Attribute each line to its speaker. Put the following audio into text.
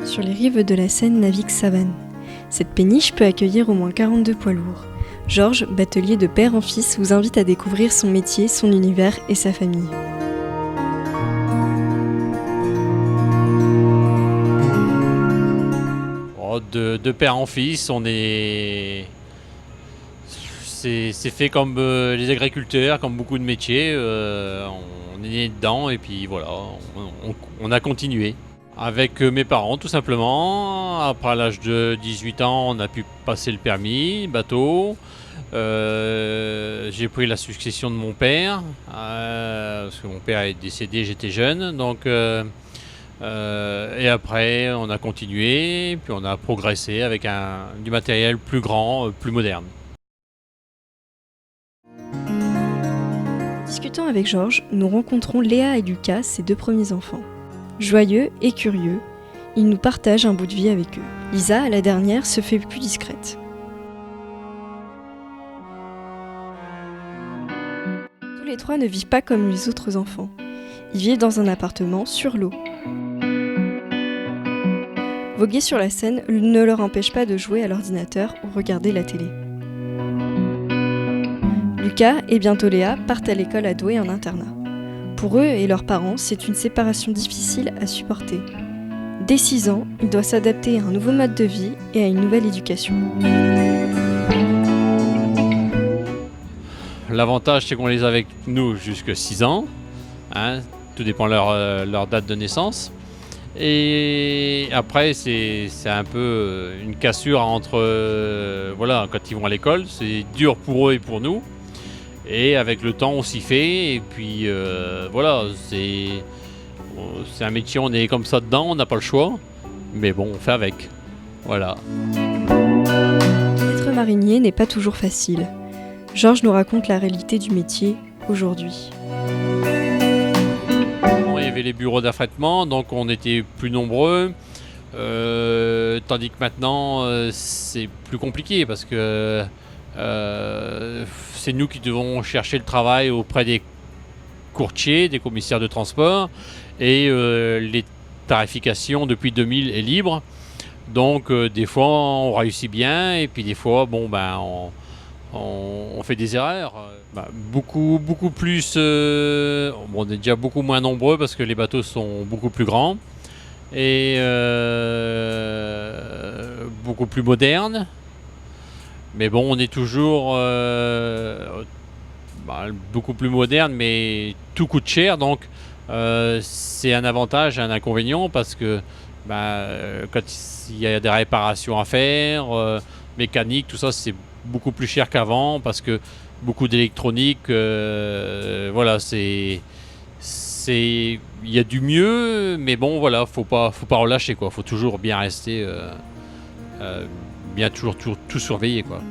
Speaker 1: Sur les rives de la Seine navigue Savane. Cette péniche peut accueillir au moins 42 poids lourds. Georges, batelier de père en fils, vous invite à découvrir son métier, son univers et sa famille.
Speaker 2: De père en fils, c'est fait comme les agriculteurs, comme beaucoup de métiers. On est né dedans et puis voilà, on a continué. Avec mes parents tout simplement. Après à l'âge de 18 ans, on a pu passer le permis, bateau. J'ai pris la succession de mon père, parce que mon père est décédé, j'étais jeune. Et après, on a continué, puis on a progressé avec du matériel plus grand, plus moderne.
Speaker 1: Discutant avec Georges, nous rencontrons Léa et Lucas, ses 2 premiers enfants. Joyeux et curieux, ils nous partagent un bout de vie avec eux. Lisa, la dernière, se fait plus discrète. Tous les 3 ne vivent pas comme les autres enfants. Ils vivent dans un appartement sur l'eau. Voguer sur la Seine ne leur empêche pas de jouer à l'ordinateur ou regarder la télé. Lucas et bientôt Léa partent à l'école à Douai en internat. Pour eux et leurs parents, c'est une séparation difficile à supporter. Dès 6 ans, il doit s'adapter à un nouveau mode de vie et à une nouvelle éducation.
Speaker 2: L'avantage, c'est qu'on les a avec nous jusqu'à 6 ans. Tout dépend de leur date de naissance. Et après, c'est un peu une cassure entre... quand ils vont à l'école, c'est dur pour eux et pour nous. Et avec le temps, on s'y fait. Et puis, c'est un métier, on est comme ça dedans, on n'a pas le choix. Mais bon, on fait avec. Voilà.
Speaker 1: Être marinier n'est pas toujours facile. Georges nous raconte la réalité du métier aujourd'hui.
Speaker 2: Il y avait les bureaux d'affrètement, donc on était plus nombreux. Tandis que maintenant, c'est plus compliqué parce que c'est nous qui devons chercher le travail auprès des courtiers, des commissaires de transport. Et les tarifications depuis 2000 est libre. Donc des fois, on réussit bien et puis des fois, on fait des erreurs. Beaucoup plus. On est déjà beaucoup moins nombreux parce que les bateaux sont beaucoup plus grands et beaucoup plus modernes. Mais bon, on est toujours beaucoup plus moderne, mais tout coûte cher. Donc c'est un avantage et un inconvénient parce que quand il y a des réparations à faire, mécanique, tout ça, c'est beaucoup plus cher qu'avant parce que beaucoup d'électronique, il y a du mieux, mais bon voilà, faut pas relâcher quoi, faut toujours bien rester, bien toujours tout surveiller quoi.